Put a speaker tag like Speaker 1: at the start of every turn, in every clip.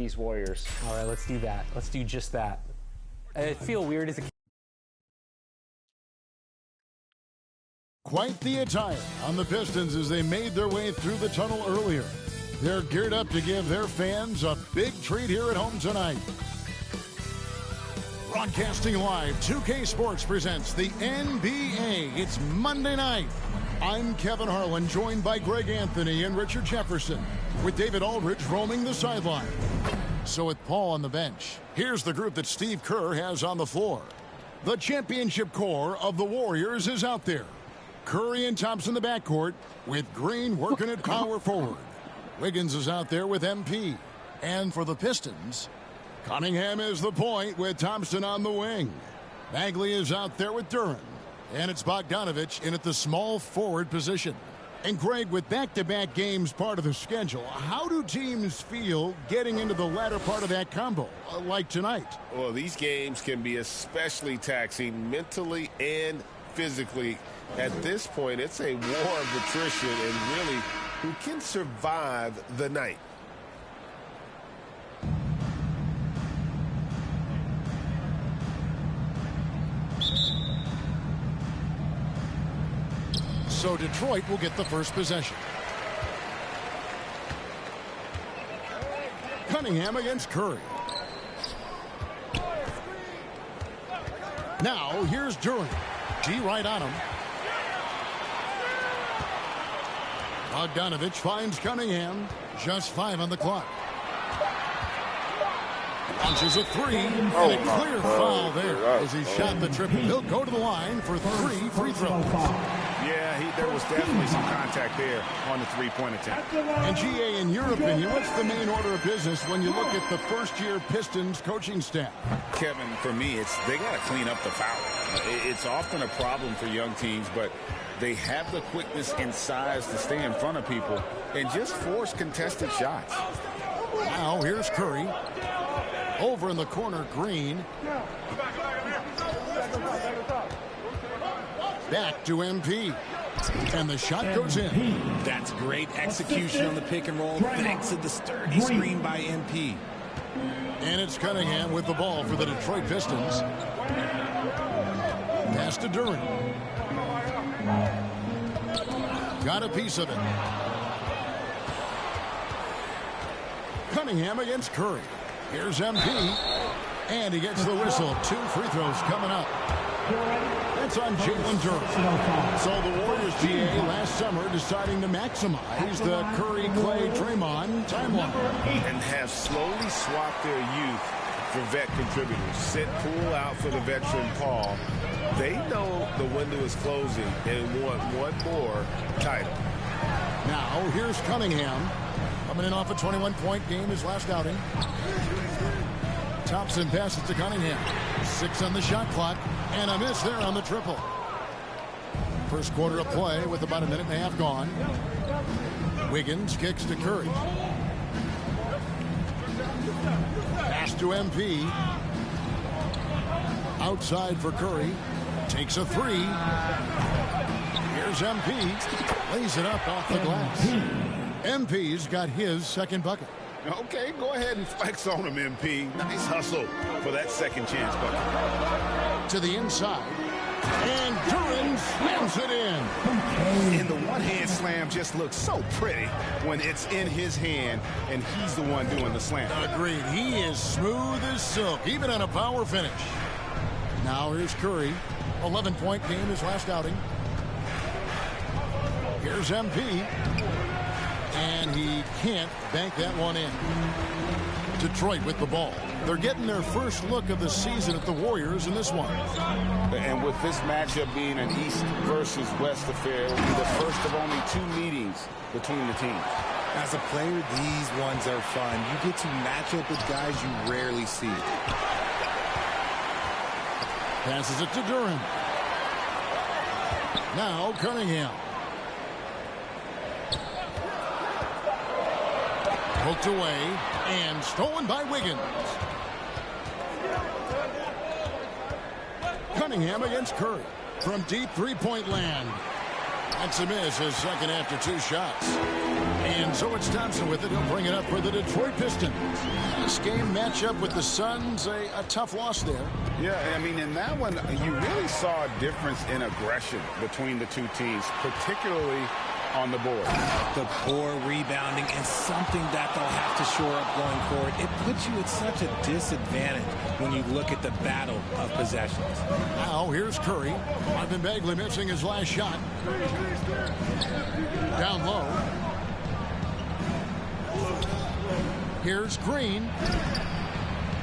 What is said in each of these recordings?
Speaker 1: these Warriors.
Speaker 2: All right, let's do that. Let's do just that. I feel weird as a kid.
Speaker 3: Quite the attire on the Pistons as they made their way through the tunnel earlier. They're geared up to give their fans a big treat here at home tonight. Broadcasting live, 2K Sports presents the NBA. It's Monday night. I'm Kevin Harlan, joined by Greg Anthony and Richard Jefferson, with David Aldridge roaming the sideline. So with Paul on the bench, here's the group that Steve Kerr has on the floor. The championship core of the Warriors is out there. Curry and Thompson in the backcourt, with Green working at power forward. Wiggins is out there with MP. And for the Pistons, Cunningham is the point with Thompson on the wing. Bagley is out there with Duren. And it's Bogdanović in at the small forward position. And Greg, with back-to-back games part of the schedule, how do teams feel getting into the latter part of that combo, like tonight?
Speaker 4: Well, these games can be especially taxing mentally and physically. At this point, it's a war of attrition and really who can survive the night.
Speaker 3: So Detroit will get the first possession. Cunningham against Curry. Now here's Duren. G right on him. Bogdanović finds Cunningham. Just 5 on the clock. Launches a 3. And a clear foul there as he shot the triple. He'll go to the line for 3 free throws.
Speaker 5: Yeah, there was definitely some contact there on the three-point attempt.
Speaker 3: And GA, in your opinion, what's the main order of business when you look at the first-year Pistons coaching staff?
Speaker 5: Kevin, for me, they got to clean up the foul. It's often a problem for young teams, but they have the quickness and size to stay in front of people and just force contested shots.
Speaker 3: Now here's Curry. Over in the corner, Green. Back to MP. And the shot goes in.
Speaker 6: That's great execution on the pick and roll thanks to the sturdy screen by MP.
Speaker 3: And it's Cunningham with the ball for the Detroit Pistons. Pass to Duren. Got a piece of it. Cunningham against Curry. Here's MP. And he gets the whistle. 2 free throws coming up. That's on Jalen Duren. So the Warriors, GA, last summer deciding to maximize the Curry, Clay, Draymond timeline.
Speaker 4: And have slowly swapped their youth for vet contributors. Sit Poole out for the veteran Paul. They know the window is closing and want one more title.
Speaker 3: Now here's Cunningham. Coming in off a 21-point game his last outing. Thompson passes to Cunningham. 6 on the shot clock. And a miss there on the triple. First quarter of play with about a minute and a half gone. Wiggins kicks to Curry. Pass to MP. Outside for Curry. Takes a 3. Here's MP. Lays it up off the glass. MP's got his second bucket.
Speaker 5: Okay, go ahead and flex on him, MP. Nice hustle for that second chance bucket.
Speaker 3: To the inside. And Duren slams it in.
Speaker 5: And the one-hand slam just looks so pretty when it's in his hand and he's the one doing the slam.
Speaker 3: Agreed. He is smooth as silk, even on a power finish. Now here's Curry. 11-point game his last outing. Here's MP. And he can't bank that one in. Detroit with the ball. They're getting their first look of the season at the Warriors in this one.
Speaker 5: And with this matchup being an East versus West affair, it will be the first of only 2 meetings between the teams.
Speaker 6: As a player, these ones are fun. You get to match up with guys you rarely see.
Speaker 3: Passes it to Duren. Now Cunningham. Poked away and stolen by Wiggins. Cunningham against Curry from deep three-point land. That's a miss, his second after 2 shots. And so it's Thompson with it. He'll bring it up for the Detroit Pistons. This game matchup with the Suns, a tough loss there.
Speaker 5: Yeah, I mean, in that one, you really saw a difference in aggression between the two teams, particularly on the board.
Speaker 6: The poor rebounding is something that they'll have to shore up going forward. It puts you at such a disadvantage when you look at the battle of possessions.
Speaker 3: Now here's Curry. Marvin Bagley missing his last shot. Down low. Here's Green.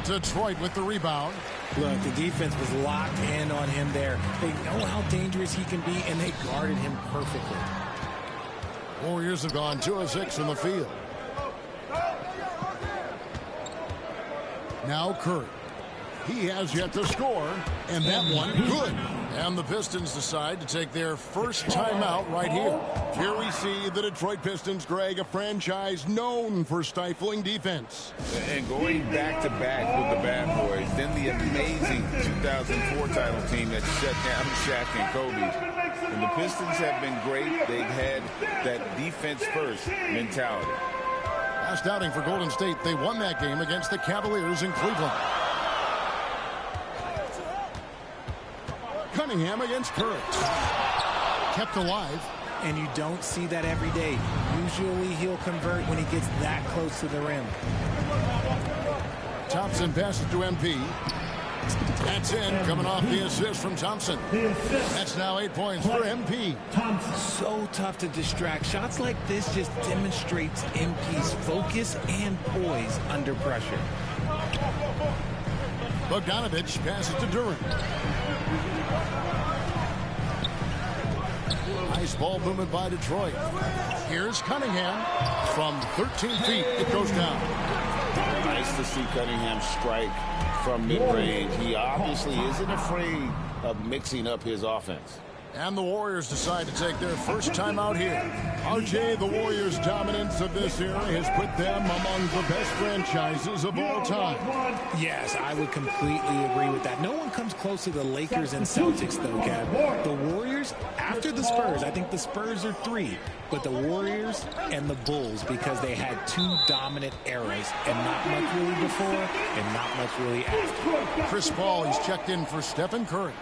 Speaker 3: Detroit with the rebound.
Speaker 6: Look, the defense was locked in on him there. They know how dangerous he can be, and they guarded him perfectly.
Speaker 3: Warriors have gone 2 of 6 from the field. Now Curry. He has yet to score, and that one good. And the Pistons decide to take their first timeout right here. Here we see the Detroit Pistons, Greg, a franchise known for stifling defense.
Speaker 5: And going back-to-back with the Bad Boys, then the amazing 2004 title team that shut down Shaq and Kobe. And the Pistons have been great. They've had that defense-first mentality.
Speaker 3: Last outing for Golden State, they won that game against the Cavaliers in Cleveland. Cunningham against Curry. Kept alive.
Speaker 6: And you don't see that every day. Usually he'll convert when he gets that close to the rim.
Speaker 3: Thompson passes to MP. That's in, coming off the assist from Thompson. That's now 8 points for MP.
Speaker 6: So tough to distract. Shots like this just demonstrates MP's focus and poise under pressure.
Speaker 3: Bogdanovich passes to Duren. Nice ball movement by Detroit. Here's Cunningham. From 13 feet, it goes down.
Speaker 5: Nice to see Cunningham strike from mid-range. He obviously isn't afraid of mixing up his offense.
Speaker 3: And the Warriors decide to take their first time out here. RJ, the Warriors' dominance of this era has put them among the best franchises of all time.
Speaker 6: Yes, I would completely agree with that. No one comes close to the Lakers and Celtics, though, Kev. The Warriors, after the Spurs, I think the Spurs are 3, but the Warriors and the Bulls, because they had 2 dominant eras, and not much really before and not much really after.
Speaker 3: Chris Paul, he's checked in for Stephen Curry.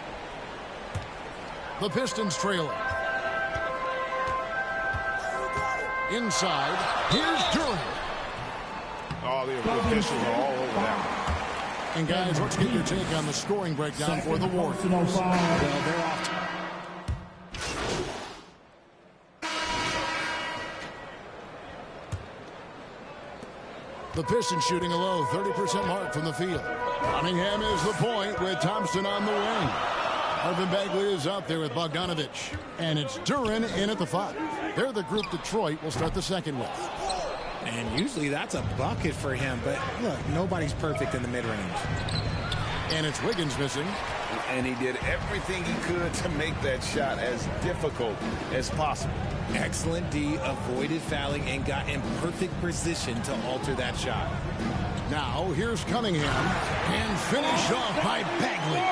Speaker 3: The Pistons trailing. Inside, here's Duren.
Speaker 5: Oh, the officials are all over that.
Speaker 3: And guys, let's get your take on the scoring breakdown for the Warriors.
Speaker 6: Well, they're off.
Speaker 3: The Pistons shooting a low 30% mark from the field. Cunningham is the point with Thompson on the wing. Marvin Bagley is out there with Bogdanovich. And it's Duren in at the 5. They're the group Detroit will start the second with.
Speaker 6: And usually that's a bucket for him, but look, nobody's perfect in the mid-range.
Speaker 3: And it's Wiggins missing.
Speaker 5: And he did everything he could to make that shot as difficult as possible.
Speaker 6: Excellent D, avoided fouling, and got in perfect position to alter that shot.
Speaker 3: Now here's Cunningham, and finished off by Bagley.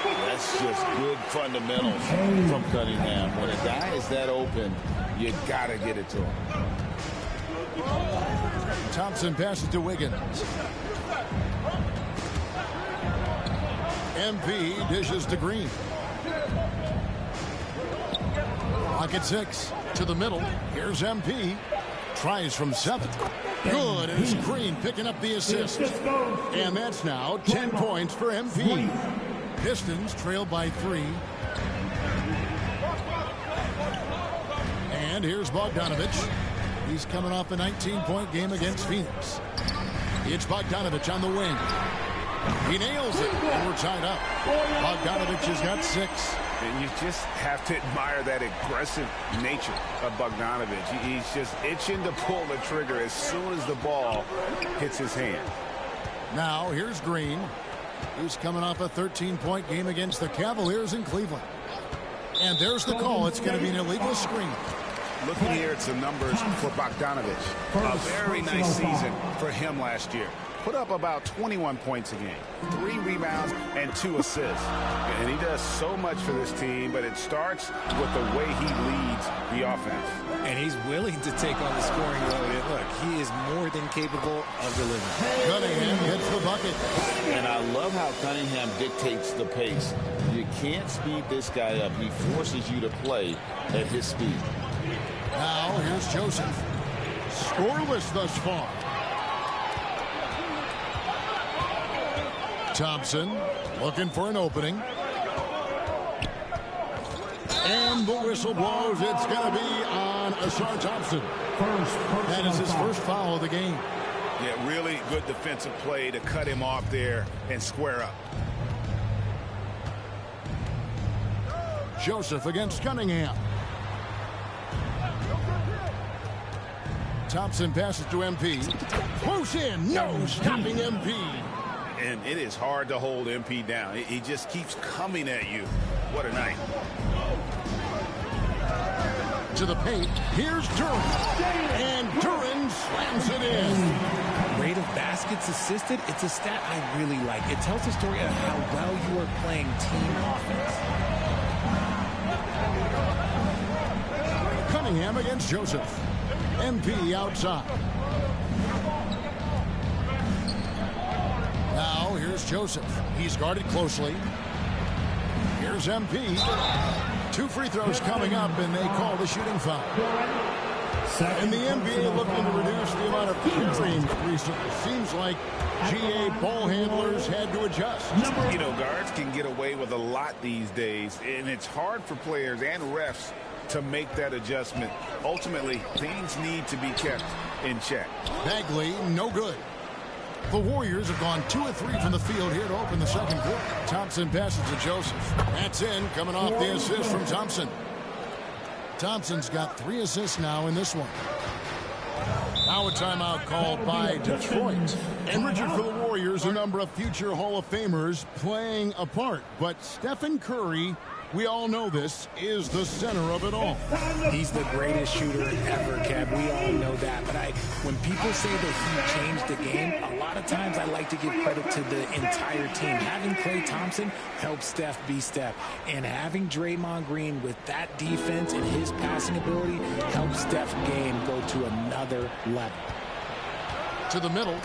Speaker 5: That's just good fundamentals from Cunningham. When a guy is that open, you got to get it to him.
Speaker 3: Thompson passes to Wiggins. MP dishes to Green. Pocket 6 to the middle. Here's MP. Tries from 7. Good as Green picking up the assist. And that's now 10 points for MP. Pistons trail by 3. And here's Bogdanovich. He's coming off a 19-point game against Phoenix. It's Bogdanovich on the wing. He nails it, and we're tied up. Bogdanovich has got 6.
Speaker 5: And you just have to admire that aggressive nature of Bogdanovich. He's just itching to pull the trigger as soon as the ball hits his hand.
Speaker 3: Now, here's Green. He's coming off a 13-point game against the Cavaliers in Cleveland. And there's the call. It's going to be an illegal screen.
Speaker 5: Looking here at some numbers for Bogdanovich. A very nice season for him last year. put up about 21 points a game, 3 rebounds, and 2 assists. And he does so much for this team, but it starts with the way he leads the offense.
Speaker 6: And he's willing to take on the scoring load. And look, he is more than capable of delivering.
Speaker 3: Cunningham hits the bucket.
Speaker 5: And I love how Cunningham dictates the pace. You can't speed this guy up. He forces you to play at his speed.
Speaker 3: Now here's Joseph. Scoreless thus far. Thompson looking for an opening. And the whistle blows. It's going to be on Ausar Thompson. That is his first foul of the game.
Speaker 5: Yeah, really good defensive play to cut him off there and square up.
Speaker 3: Joseph against Cunningham. Thompson passes to MP. Close in. No stopping MP.
Speaker 5: And it is hard to hold MP down. He just keeps coming at you. What a night.
Speaker 3: To the paint. Here's Duren. And Duren slams it in.
Speaker 6: Rate of baskets assisted, it's a stat I really like. It tells the story of how well you are playing team offense.
Speaker 3: Cunningham against Joseph. MP outside. Now here's Joseph. He's guarded closely. Here's MP. 2 free throws coming up, and they call the shooting foul. And the NBA looking to reduce the amount of range recently. Seems like GA ball handlers had to adjust.
Speaker 5: You know, guards can get away with a lot these days, and it's hard for players and refs to make that adjustment. Ultimately, things need to be kept in check.
Speaker 3: Bagley, no good. The Warriors have gone 2 of 3 from the field here to open the second quarter. Thompson passes to Joseph. That's in, coming off the assist from Thompson. Thompson's got 3 assists now in this one. Now a timeout called by Detroit. And Richard, for the Warriors, a number of future Hall of Famers playing a part. But Stephen Curry, we all know this, is the center of it all.
Speaker 6: He's the greatest shooter ever, Kev. We all know that. But when people say that he changed the game, a lot of times I like to give credit to the entire team. Having Klay Thompson helps Steph be Steph. And having Draymond Green with that defense and his passing ability helps Steph's game go to another level.
Speaker 3: To the middle,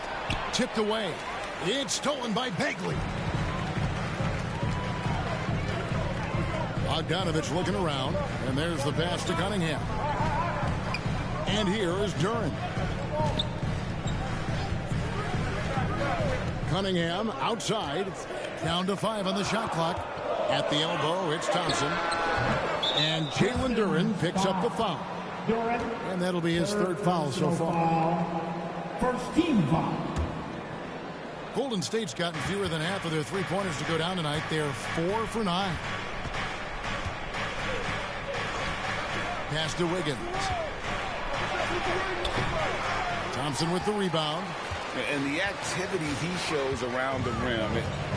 Speaker 3: tipped away. It's stolen by Bagley. Bogdanovich looking around, and there's the pass to Cunningham. And here is Duren. Cunningham outside, down to 5 on the shot clock. At the elbow, it's Thompson. And Jalen Duren picks up the foul. And that'll be his 3rd foul so far.
Speaker 1: First team foul.
Speaker 3: Golden State's gotten fewer than half of their 3-pointers to go down tonight. They're 4 for 9. Pass to Wiggins. Thompson with the rebound.
Speaker 5: And the activity he shows around the rim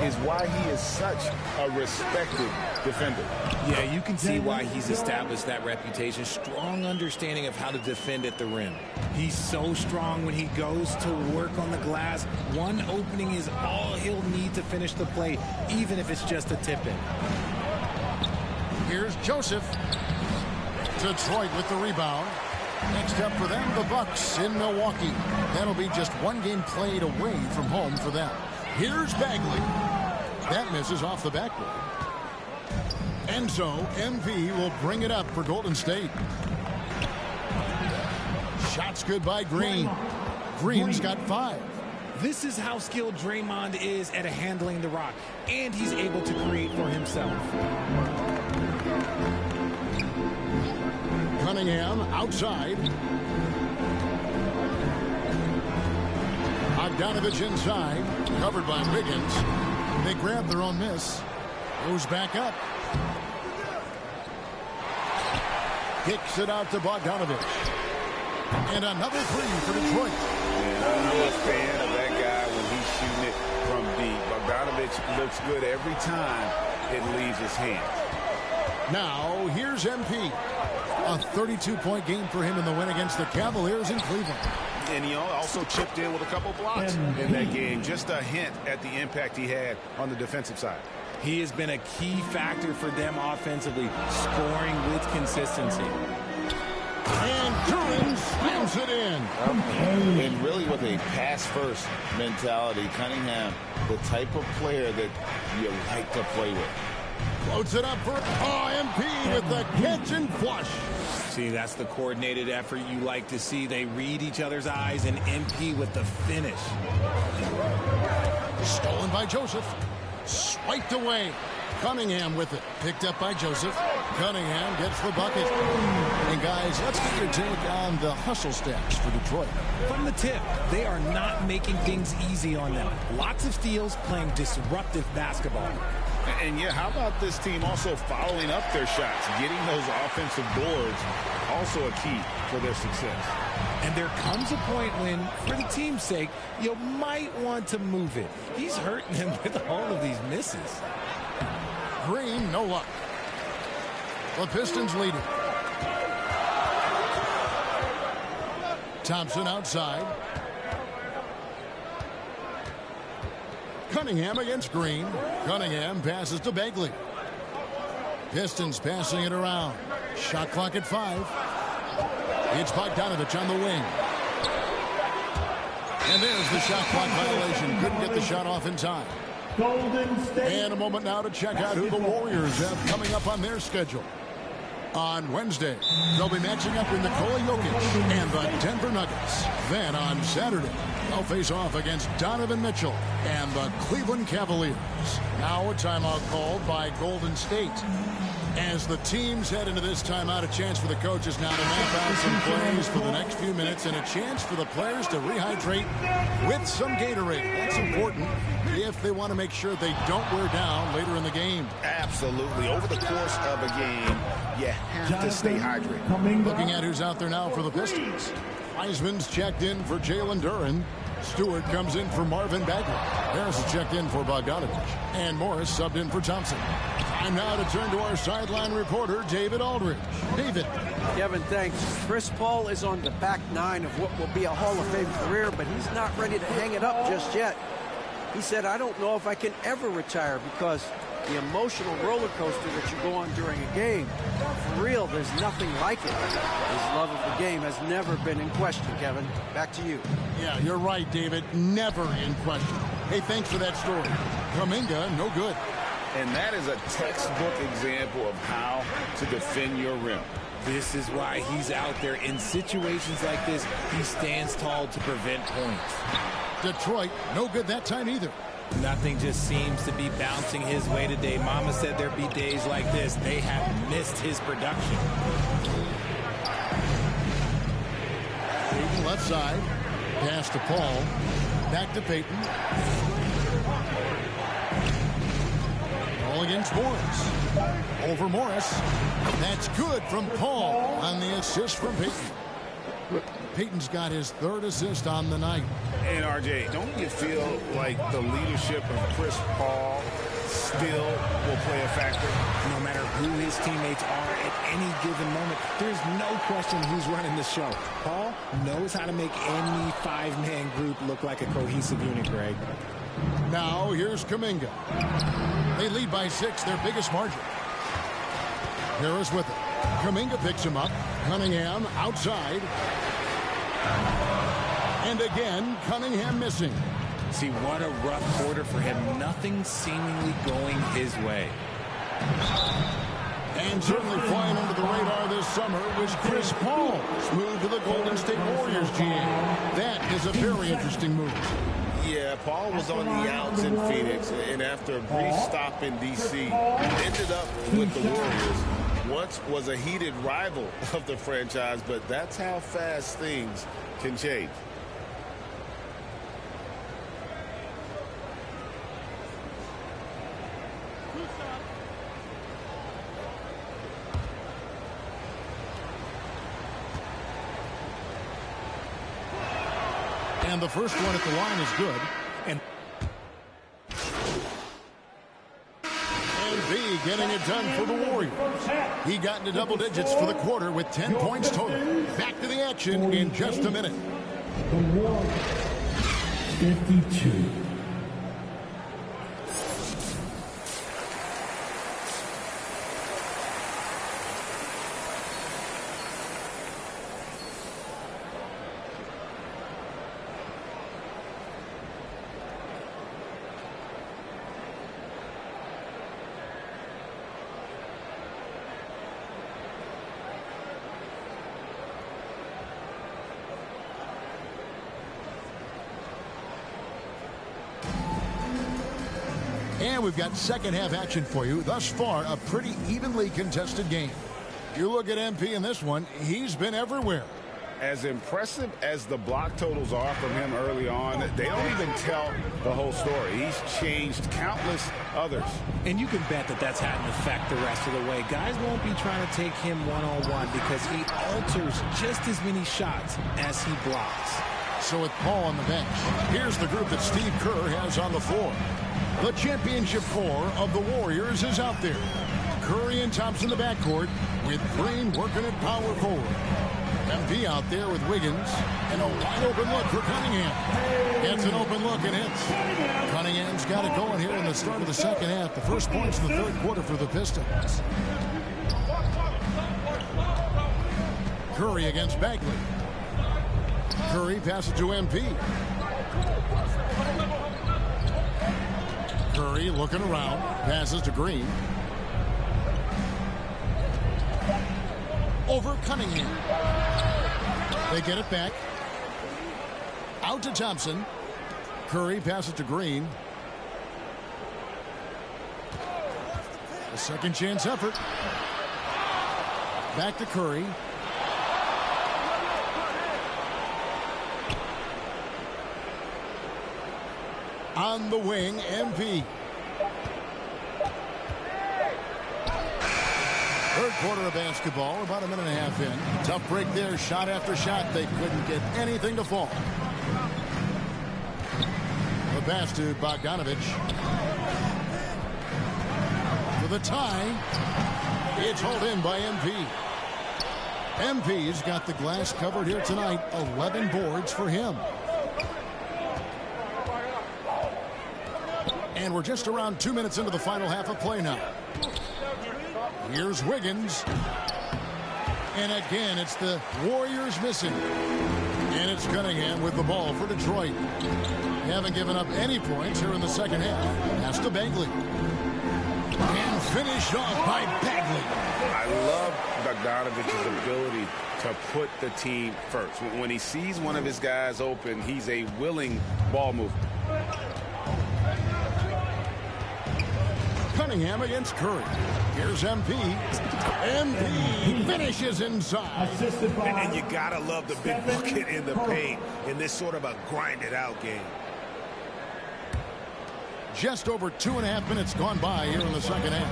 Speaker 5: is why he is such a respected defender.
Speaker 6: Yeah, you can see why he's established that reputation. Strong understanding of how to defend at the rim. He's so strong when he goes to work on the glass. One opening is all he'll need to finish the play, even if it's just a tip-in.
Speaker 3: Here's Joseph. Detroit with the rebound. Next up for them, the Bucks in Milwaukee. That'll be just 1 game played away from home for them. Here's Bagley. That misses off the backboard. And so MP will bring it up for Golden State. Shots good by Green. Green's got 5.
Speaker 6: This is how skilled Draymond is at handling the rock, and he's able to create for himself.
Speaker 3: Cunningham outside. Bogdanovich inside. Covered by Wiggins. They grab their own miss. Goes back up. Kicks it out to Bogdanovich. And another 3 for Detroit.
Speaker 5: I'm a fan of that guy when he's shooting it from deep. Bogdanovich looks good every time it leaves his hand.
Speaker 3: Now, here's MP. A 32-point game for him in the win against the Cavaliers in Cleveland.
Speaker 5: And he also chipped in with a couple blocks in that game. Just a hint at the impact he had on the defensive side.
Speaker 6: He has been a key factor for them offensively, scoring with consistency.
Speaker 3: And Duren slams it in.
Speaker 5: And really with a pass-first mentality, Cunningham, the type of player that you like to play with.
Speaker 3: Floats it up for MP with the catch and flush.
Speaker 6: See, that's the coordinated effort you like to see. They read each other's eyes, and MP with the finish.
Speaker 3: Stolen by Joseph. Swiped away. Cunningham with it. Picked up by Joseph. Cunningham gets the bucket. And guys, let's get your take on the hustle stats for Detroit.
Speaker 6: From the tip, they are not making things easy on them. Lots of steals, playing disruptive basketball.
Speaker 5: And yeah, how about this team also following up their shots? Getting those offensive boards, also a key for their success.
Speaker 6: And there comes a point when, for the team's sake, you might want to move it. He's hurting them with all of these misses.
Speaker 3: Green, no luck. The Pistons lead it. Thompson outside. Cunningham against Green. Cunningham passes to Bagley. Pistons passing it around. Shot clock at 5. It's Bogdanovich on the wing. And there's the shot clock violation. Couldn't get the shot off in time.
Speaker 1: Golden State.
Speaker 3: And a moment now to check out who the Warriors have coming up on their schedule. On Wednesday, they'll be matching up with Nikola Jokic and the Denver Nuggets. Then on Saturday, they'll face off against Donovan Mitchell and the Cleveland Cavaliers. Now a timeout called by Golden State. As the teams head into this timeout, a chance for the coaches now to map out some plays for the next few minutes and a chance for the players to rehydrate with some Gatorade. That's important if they want to make sure they don't wear down later in the game.
Speaker 5: Absolutely. Over the course of a game, you have to stay hydrated.
Speaker 3: Looking at who's out there now for the Pistons. Wiseman's checked in for Jalen Duren. Stewart comes in for Marvin Bagley. Harris is checked in for Bogdanovich. And Morris subbed in for Thompson. Time now to turn to our sideline reporter, David Aldridge. David.
Speaker 7: Kevin, thanks. Chris Paul is on the back nine of what will be a Hall of Fame career, but he's not ready to hang it up just yet. He said, I don't know if I can ever retire because the emotional roller coaster that you go on during a game, for real, there's nothing like it. His love of the game has never been in question, Kevin. Back to you.
Speaker 3: Yeah, you're right, David. Never in question. Hey, thanks for that story. Kuminga, no good.
Speaker 5: And that is a textbook example of how to defend your rim.
Speaker 6: This is why he's out there. In situations like this, he stands tall to prevent points.
Speaker 3: Detroit, no good that time either.
Speaker 6: Nothing just seems to be bouncing his way today. Mama said there'd be days like this. They have missed his production.
Speaker 3: Payton left side. Pass to Paul. Back to Payton. Paul against Morris. Over Morris. That's good from Paul on the assist from Payton. Payton's got his third assist on the night.
Speaker 5: And RJ, don't you feel like the leadership of Chris Paul still will play a factor?
Speaker 6: No matter who his teammates are at any given moment, there's no question who's running the show. Paul knows how to make any five-man group look like a cohesive unit, Greg.
Speaker 3: Now here's Kuminga. They lead by 6, their biggest margin. Harris with it. Kuminga picks him up. Cunningham outside. And again, Cunningham missing.
Speaker 6: See, what a rough quarter for him. Nothing seemingly going his way.
Speaker 3: And certainly flying under the radar this summer was Chris Paul. Move to the Golden State Warriors, GA. That is a very interesting move.
Speaker 5: Yeah, Paul was on the outs in Phoenix, and after a brief stop in D.C., ended up with the Warriors. Once was a heated rival of the franchise, but that's how fast things can change.
Speaker 3: And the first one at the line is good. And B getting it done for the Warriors. He got into double digits for the quarter with 10 points total. Back to the action in just a minute.
Speaker 1: The Warriors, 52.
Speaker 3: And we've got second half action for you. Thus far, a pretty evenly contested game. You look at MP in this one, he's been everywhere.
Speaker 5: As impressive as the block totals are from him early on, they don't even tell the whole story. He's changed countless others.
Speaker 6: And you can bet that that's had an effect the rest of the way. Guys won't be trying to take him one-on-one because he alters just as many shots as he blocks.
Speaker 3: So with Paul on the bench, here's the group that Steve Kerr has on the floor. The championship core of the Warriors is out there. Curry and Thompson in the backcourt with Green working at power forward. MP out there with Wiggins, and a wide open look for Cunningham. Gets an open look and hits. Cunningham's got it going here in the start of the second half. The first points in the third quarter for the Pistons. Curry against Bagley. Curry passes to MP. Curry looking around, passes to Green. Over Cunningham. They get it back. Out to Thompson. Curry passes to Green. A second chance effort. Back to Curry. On the wing, MP. Third quarter of basketball, about a minute and a half in. Tough break there, shot after shot. They couldn't get anything to fall. The pass to Bogdanovic. For the tie, it's hauled in by MP. MP's got the glass covered here tonight. 11 boards for him. And we're just around 2 minutes into the final half of play now. Here's Wiggins. And again, it's the Warriors missing. And it's Cunningham with the ball for Detroit. They haven't given up any points here in the second half. Pass to Bagley. And finished off by Bagley.
Speaker 5: I love Bogdanovic's ability to put the team first. When he sees one of his guys open, he's a willing ball mover.
Speaker 3: Cunningham against Curry. Here's MP. MP finishes inside.
Speaker 1: Assisted by
Speaker 4: And you gotta love the big bucket in the paint in this sort of a grinded out game.
Speaker 3: Just over 2.5 minutes gone by here in the second half.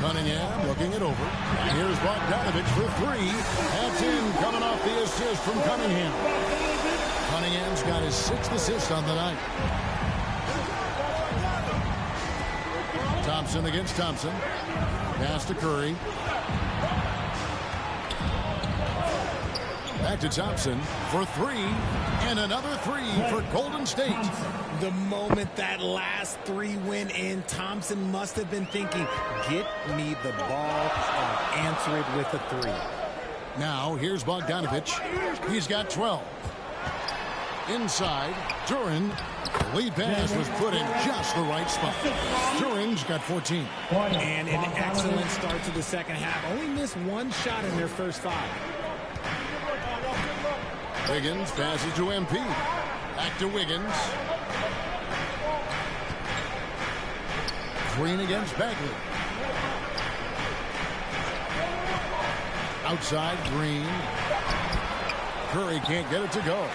Speaker 3: Cunningham looking it over. Here's Bogdanovic for three. That's in, coming off the assist from Cunningham. Cunningham's got his 6th assist on the night. Thompson against Thompson. Pass to Curry. Back to Thompson for three. And another three for Golden State.
Speaker 6: The moment that last three went in, Thompson must have been thinking, get me the ball, I'll answer it with a three.
Speaker 3: Now here's Bogdanovic. He's got 12. Inside, Duren. Lead pass was put in just the right spot. Duren's got 14.
Speaker 6: And an excellent start to the second half. Only missed one shot in their first 5.
Speaker 3: Wiggins passes to MP. Back to Wiggins. Green against Bagley. Outside, Green. Curry can't get it to go.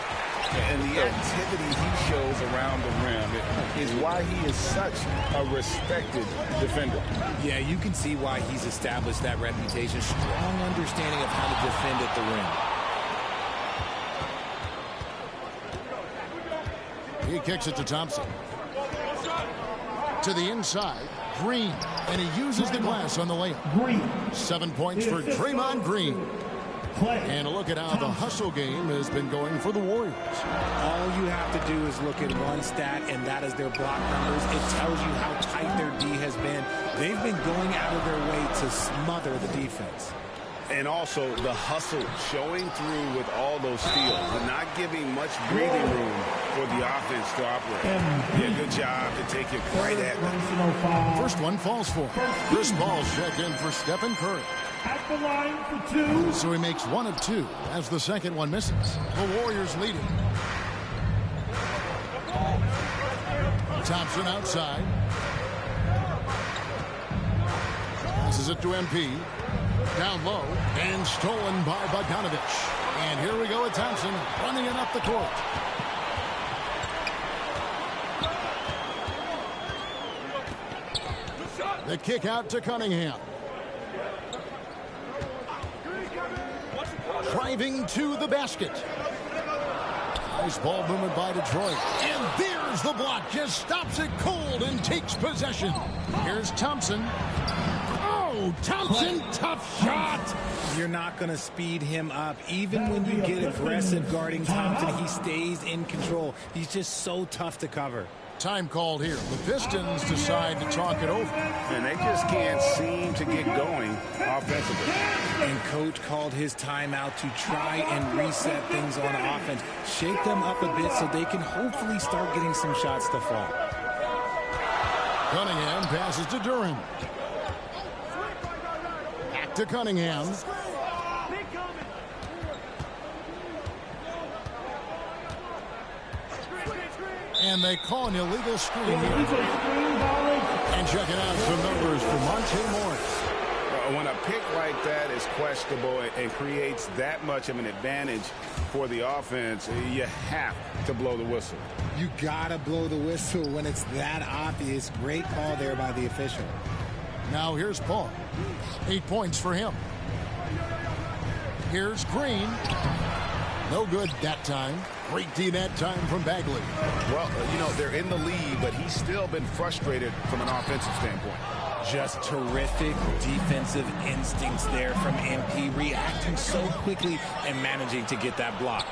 Speaker 5: And the activity he shows around the rim is why he is such a respected defender.
Speaker 6: Yeah, you can see why he's established that reputation. Strong understanding of how to defend at the rim.
Speaker 3: He kicks it to Thompson. To the inside, Green. And he uses the glass on the layup.
Speaker 1: Green.
Speaker 3: 7 points for Draymond Green. And a look at how the hustle game has been going for the Warriors.
Speaker 6: All you have to do is look at one stat, and that is their block numbers. It tells you how tight their D has been. They've been going out of their way to smother the defense.
Speaker 4: And also the hustle showing through with all those steals and not giving much breathing room for the offense to operate. Yeah, good job to take it right at them.
Speaker 3: First one falls for. Chris Paul's checked in for Stephen Curry.
Speaker 1: At the line for 2.
Speaker 3: So he makes 1 of 2 as the second one misses. The Warriors leading. Thompson outside. Passes it to MP. Down low and stolen by Bogdanovich. And here we go with Thompson running it up the court. The kick out to Cunningham. Driving to the basket. Nice ball movement by Detroit. And there's the block. Just stops it cold and takes possession. Here's Thompson. Oh, Thompson, tough shot.
Speaker 6: You're not going to speed him up. Even when you get aggressive guarding Thompson, he stays in control. He's just so tough to cover.
Speaker 3: Time called here. The Pistons decide to talk it over.
Speaker 4: And they just can't seem to get going offensively.
Speaker 6: And coach called his timeout to try and reset things on offense. Shake them up a bit so they can hopefully start getting some shots to fall.
Speaker 3: Cunningham passes to Duren. Back to Cunningham. And they call an illegal screen here. And checking out some numbers for Monte Morris.
Speaker 4: When a pick like that is questionable and creates that much of an advantage for the offense, you have to blow the whistle.
Speaker 6: You gotta blow the whistle when it's that obvious. Great call there by the official.
Speaker 3: Now here's Paul. 8 points for him. Here's Green. No good that time. Great D that time from Bagley.
Speaker 4: Well, you know, they're in the lead, but he's still been frustrated from an offensive standpoint.
Speaker 6: Just terrific defensive instincts there from MP, reacting so quickly and managing to get that block.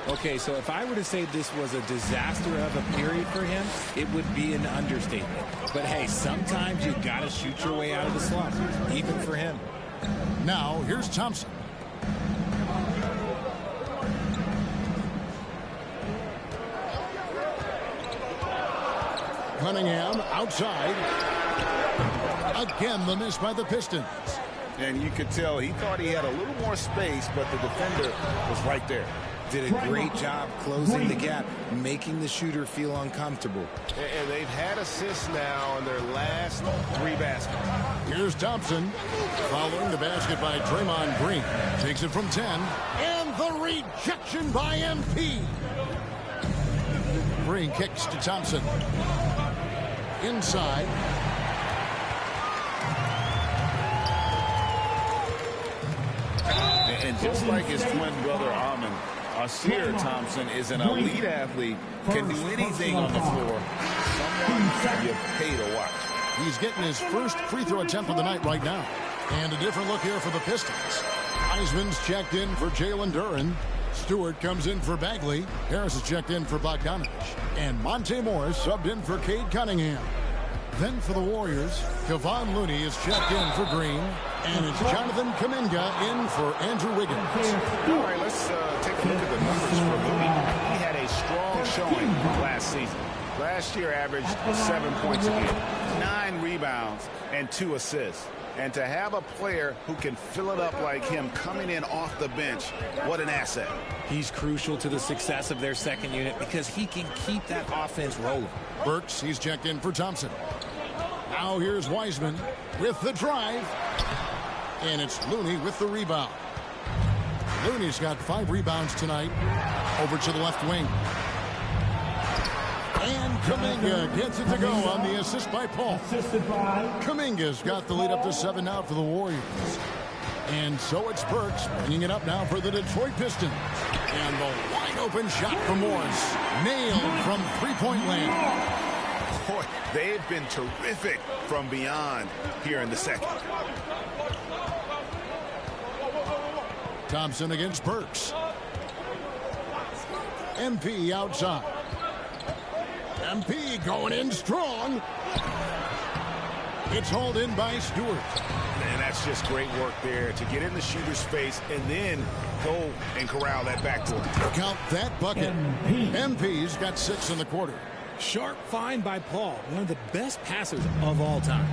Speaker 6: Okay, so if I were to say this was a disaster of a period for him, it would be an understatement. But hey, sometimes you got to shoot your way out of the slump, even for him.
Speaker 3: Now, here's Thompson. Cunningham outside. Again, the miss by the Pistons.
Speaker 5: And you could tell he thought he had a little more space, but the defender was right there.
Speaker 6: Did a great job closing the gap, making the shooter feel uncomfortable.
Speaker 4: And they've had assists now on their last 3 baskets.
Speaker 3: Here's Thompson. Following the basket by Draymond Green. Takes it from 10. And the rejection by MP. Green kicks to Thompson. Inside.
Speaker 5: And just like his twin brother Amen, Asir Thompson is an elite athlete, can do anything on the floor. Someone you pay to watch.
Speaker 3: He's getting his first free throw attempt of the night right now. And a different look here for the Pistons. Heisman's checked in for Jalen Duren. Stewart comes in for Bagley. Harris is checked in for Bogdanovich. And Monte Morris subbed in for Cade Cunningham. Then for the Warriors, Kevon Looney is checked in for Green. And it's Jonathan Kuminga in for Andrew Wiggins.
Speaker 4: All right, let's take a look at the numbers for Looney. He had a strong showing last season. Last year averaged 7 points a game, 9 rebounds, and 2 assists. And to have a player who can fill it up like him coming in off the bench, what an asset.
Speaker 6: He's crucial to the success of their second unit because he can keep that offense rolling.
Speaker 3: Burks, he's checked in for Thompson. Now here's Wiseman with the drive. And it's Looney with the rebound. Looney's got 5 rebounds tonight. Over to the left wing. And Kuminga gets it to go on the assist by Paul. Kuminga's got the lead up to 7 now for the Warriors. And so it's Burks bringing it up now for the Detroit Pistons. And the wide open shot from Morris. Nailed from three-point land.
Speaker 4: Boy, they've been terrific from beyond here in the second.
Speaker 3: Thompson against Burks. MP outside. MP going in strong. It's hauled in by Stewart.
Speaker 4: And that's just great work there to get in the shooter's space and then go and corral that backdoor.
Speaker 3: Count that bucket. MP's got 6 in the quarter.
Speaker 6: Sharp find by Paul, one of the best passers of all time.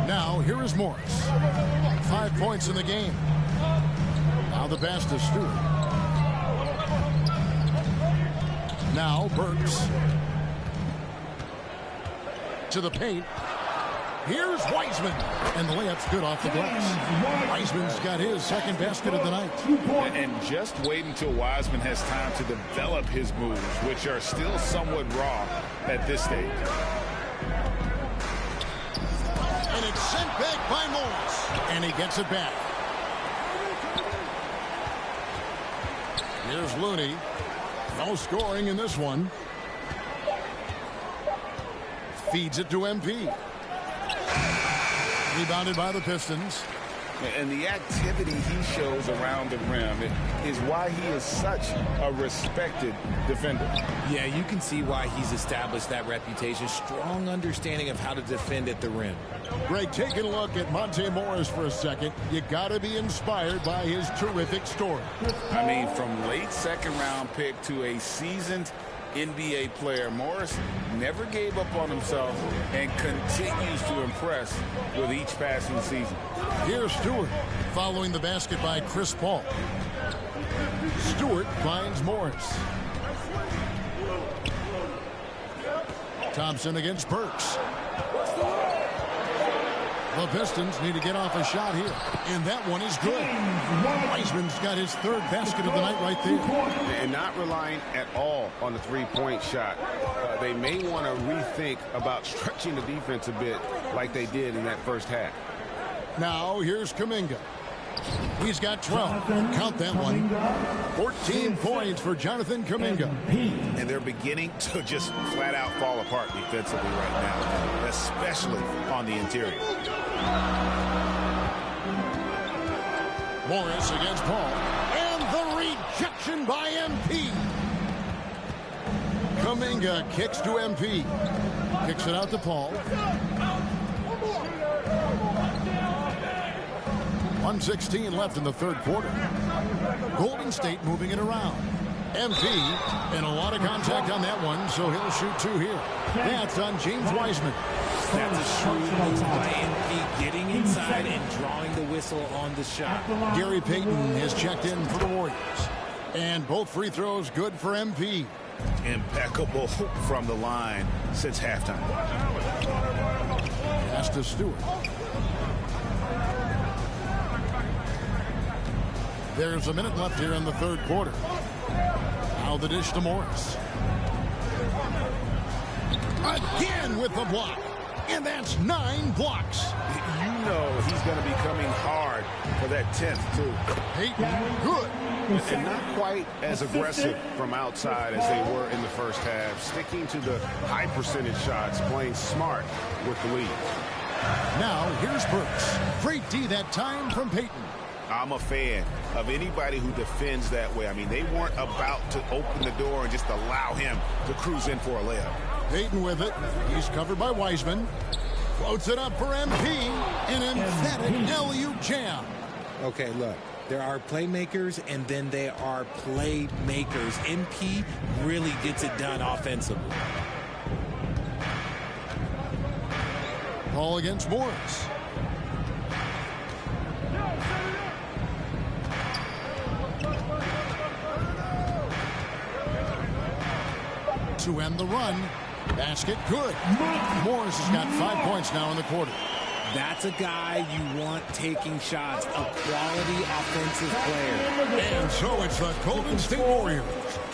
Speaker 3: Now, here is Morris. 5 points in the game. Now the pass to Stewart. Now Burks. To the paint. Here's Wiseman. And the layup's good off the glass. Wiseman's got his second basket of the night.
Speaker 5: And just wait until Wiseman has time to develop his moves, which are still somewhat raw at this stage.
Speaker 3: And it's sent back by Morris. And he gets it back. Here's Looney. No scoring in this one. Feeds it to MP. Rebounded by the Pistons.
Speaker 5: And the activity he shows around the rim is why he is such a respected defender.
Speaker 6: Yeah, you can see why he's established that reputation. Strong understanding of how to defend at the rim.
Speaker 3: Greg, taking a look at Monte Morris for a second. You got to be inspired by his terrific story.
Speaker 5: I mean, from late second-round pick to a seasoned NBA player, Morris never gave up on himself and continues to impress with each passing season.
Speaker 3: Here's Stewart following the basket by Chris Paul. Stewart finds Morris. Thompson against Burks. The Pistons need to get off a shot here. And that one is good. Wiseman's got his 3rd basket of the night right there.
Speaker 4: And not relying at all on the three-point shot. They may want to rethink about stretching the defense a bit like they did in that first half.
Speaker 3: Now here's Kuminga. He's got 12. Count that one. 14 points for Jonathan Kuminga.
Speaker 4: And they're beginning to just flat out fall apart defensively right now, especially on the interior.
Speaker 3: Morris against Paul. And the rejection by MP. Kuminga kicks to MP. Kicks it out to Paul. 1:16 left in the 3rd quarter. Golden State moving it around. MP, and a lot of contact on that one, so he'll shoot 2 here. That's on James Wiseman.
Speaker 6: That's a shrewd move by MP, getting inside and drawing the whistle on the shot.
Speaker 3: Gary Payton has checked in for the Warriors. And both free throws good for MP.
Speaker 4: Impeccable from the line since halftime.
Speaker 3: Pass to Stewart. There's a minute left here in the 3rd quarter. Now the dish to Morris. Again with the block. And that's 9 blocks.
Speaker 4: You know he's going to be coming hard for that 10th, too.
Speaker 3: Payton, good.
Speaker 4: And not quite as aggressive from outside as they were in the first half. Sticking to the high percentage shots, playing smart with the lead.
Speaker 3: Now here's Burks. Great D that time from Payton.
Speaker 4: I'm a fan of anybody who defends that way. I mean, they weren't about to open the door and just allow him to cruise in for a layup.
Speaker 3: Payton with it. He's covered by Wiseman. Floats it up for MP. An emphatic alley-oop jam.
Speaker 6: Okay, look. There are playmakers, and then there are playmakers. MP really gets it done offensively.
Speaker 3: Paul against Morris. To end the run. Basket good. Morris has got 5 points now in the quarter.
Speaker 6: That's a guy you want taking shots, a quality offensive player.
Speaker 3: And so it's the Golden State Warriors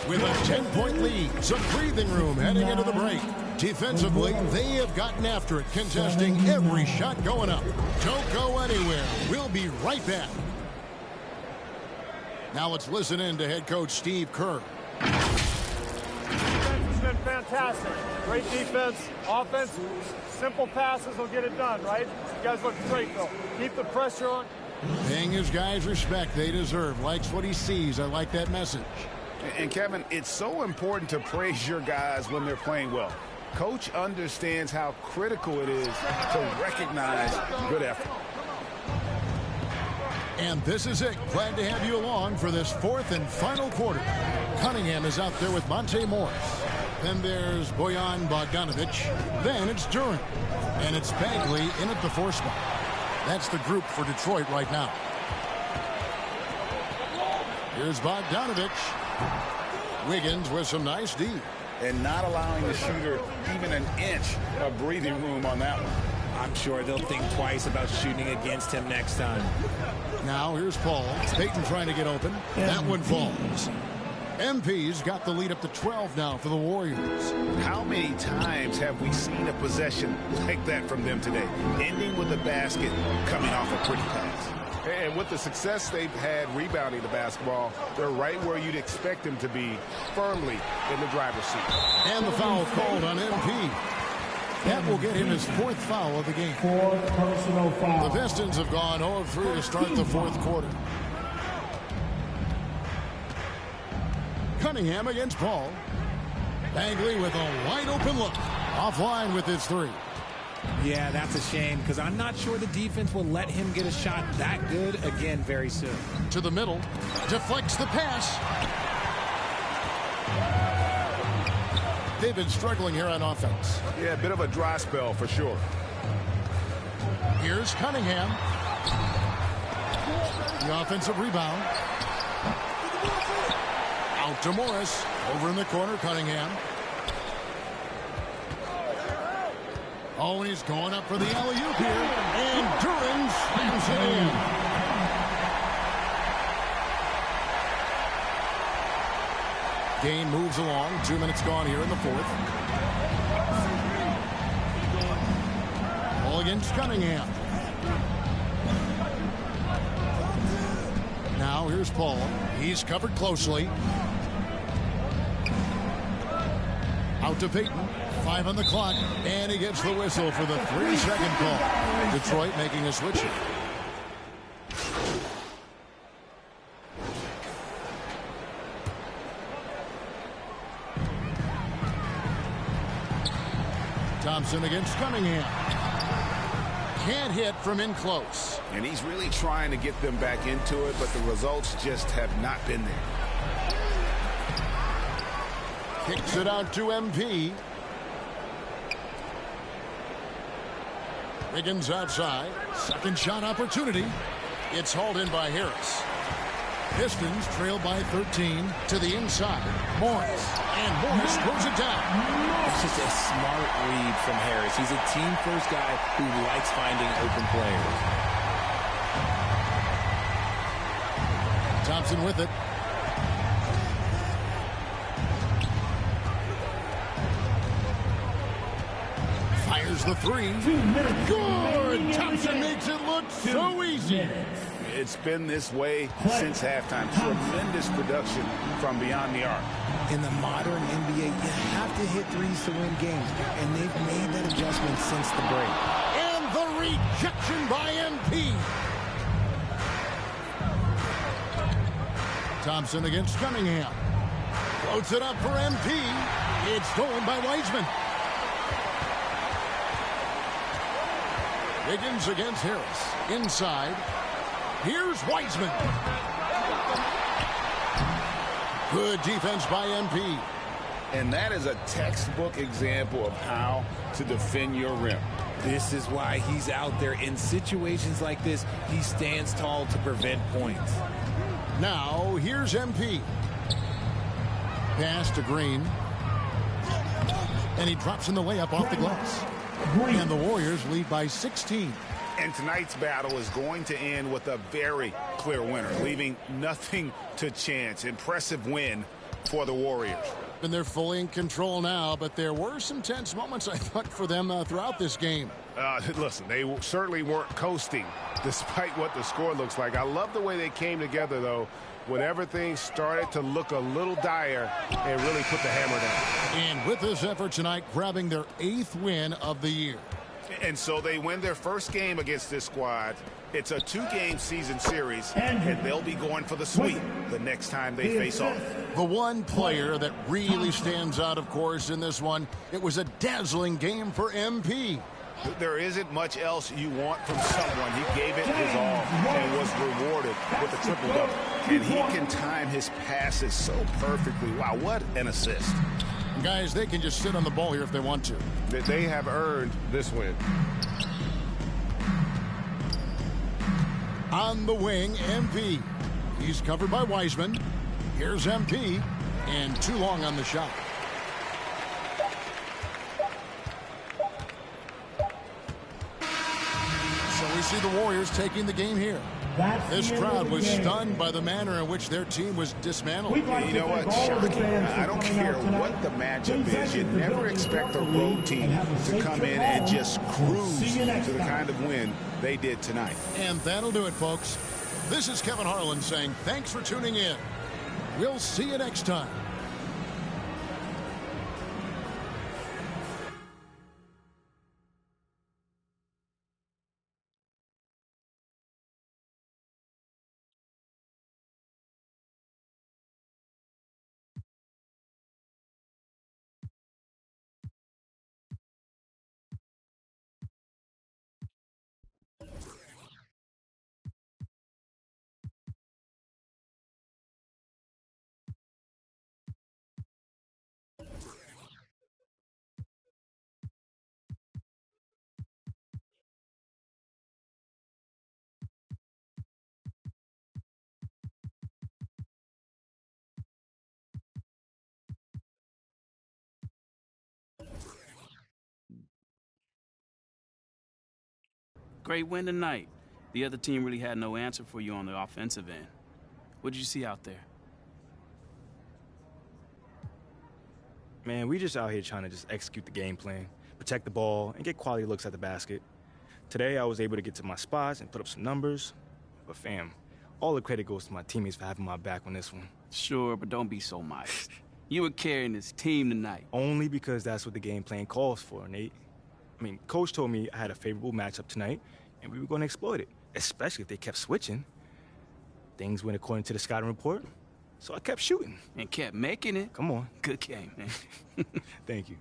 Speaker 3: with a 10-point lead. Some breathing room heading into the break. Defensively, they have gotten after it, contesting every shot going up. Don't go anywhere. We'll be right back. Now let's listen in to head coach Steve Kerr.
Speaker 1: Defense is fantastic. Great defense, offense, simple passes will get it done, right? You guys look great, though. Keep the pressure on.
Speaker 3: Paying his guys respect they deserve. Likes what he sees. I like that message.
Speaker 5: And Kevin, it's so important to praise your guys when they're playing well. Coach understands how critical it is to recognize good effort.
Speaker 3: And this is it. Glad to have you along for this fourth and final quarter. Cunningham is out there with Monte Morris. Then there's Bojan Bogdanovic. Then it's Duren. And it's Bagley in at the 4 spot. That's the group for Detroit right now. Here's Bogdanovic. Wiggins with some nice D.
Speaker 5: And not allowing the shooter even an inch of breathing room on that one.
Speaker 6: I'm sure they'll think twice about shooting against him next time.
Speaker 3: Now here's Paul. Payton trying to get open. That one falls. MP's got the lead up to 12 now for the Warriors.
Speaker 5: How many times have we seen a possession like that from them today? Ending with a basket, coming off a pretty pass.
Speaker 4: And with the success they've had rebounding the basketball, they're right where you'd expect them to be, firmly in the driver's seat.
Speaker 3: And the foul called on MP. That will get him his 4th foul of the game.
Speaker 1: 4 personal fouls.
Speaker 3: The Pistons have gone 0-3 to start the 4th quarter. Cunningham against Paul. Bagley with a wide open look. Offline with his 3.
Speaker 6: Yeah, that's a shame because I'm not sure the defense will let him get a shot that good again very soon.
Speaker 3: To the middle. Deflects the pass. They've been struggling here on offense.
Speaker 4: Yeah, a bit of a dry spell for sure.
Speaker 3: Here's Cunningham. The offensive rebound. Out to Morris. Over in the corner, Cunningham. Oh, and he's going up for the alley-oop here. And Duren slams it in. Game moves along. 2 minutes gone here in the 4th. Ball against Cunningham. Now here's Paul. He's covered closely. Out to Payton. 5 on the clock. And he gets the whistle for the 3-second call. Detroit making a switch here. Thompson against Cunningham. Can't hit from in close.
Speaker 5: And he's really trying to get them back into it, but the results just have not been there.
Speaker 3: Kicks it out to MP. Wiggins outside. Second shot opportunity. It's hauled in by Harris. Pistons trail by 13 to the inside. Morris. And Morris throws it down.
Speaker 6: It's just a smart read from Harris. He's a team-first guy who likes finding open players.
Speaker 3: Thompson with it. Fires the 3. Good! Thompson makes it look so easy.
Speaker 5: It's been this way since halftime. Tremendous production from beyond the arc.
Speaker 6: In the modern NBA, you have to hit threes to win games, and they've made that adjustment since the break.
Speaker 3: And the rejection by MP. Thompson against Cunningham. Floats it up for MP. It's stolen by Wiseman. Wiggins against Harris. Inside. Here's Wiseman. Good defense by MP.
Speaker 5: And that is a textbook example of how to defend your rim.
Speaker 6: This is why he's out there. In situations like this, he stands tall to prevent points.
Speaker 3: Now, here's MP. Pass to Green. And he drops in the layup off the glass. And the Warriors lead by 16.
Speaker 5: And tonight's battle is going to end with a very clear winner, leaving nothing to chance. Impressive win for the Warriors.
Speaker 3: And they're fully in control now, but there were some tense moments, I thought, for them throughout this game.
Speaker 4: Listen, they certainly weren't coasting despite what the score looks like. I love the way they came together, though, whenever things started to look a little dire and really put the hammer down.
Speaker 3: And with this effort tonight, grabbing their 8th win of the year.
Speaker 5: And so they win their first game against this squad. It's a 2-game season series, and they'll be going for the sweep the next time they face off.
Speaker 3: The one player that really stands out, of course, in this one, it was a dazzling game for MP.
Speaker 5: There isn't much else you want from someone. He gave it his all and was rewarded with a triple-double. And he can time his passes so perfectly. Wow, what an assist.
Speaker 3: Guys, they can just sit on the ball here if they want to.
Speaker 4: They have earned this win.
Speaker 3: On the wing, MP. He's covered by Wiseman. Here's MP, and too long on the shot. So we see the Warriors taking the game here. This crowd was stunned by the manner in which their team was dismantled.
Speaker 5: You know what? Shocking. I don't care what the matchup is. You never expect a road team to come in and just cruise to the kind of win they did tonight.
Speaker 3: And that'll do it, folks. This is Kevin Harlan saying thanks for tuning in. We'll see you next time.
Speaker 8: Great win tonight. The other team really had no answer for you on the offensive end. What did you see out there?
Speaker 9: Man, we just out here trying to just execute the game plan, protect the ball, and get quality looks at the basket. Today, I was able to get to my spots and put up some numbers. But fam, all the credit goes to my teammates for having my back on this one.
Speaker 8: Sure, but don't be so modest. You were carrying this team tonight.
Speaker 9: Only because that's what the game plan calls for, Nate. I mean, Coach told me I had a favorable matchup tonight, and we were going to exploit it, especially if they kept switching. Things went according to the scouting report, so I kept shooting.
Speaker 8: And kept making it.
Speaker 9: Come on.
Speaker 8: Good game, man.
Speaker 9: Thank you.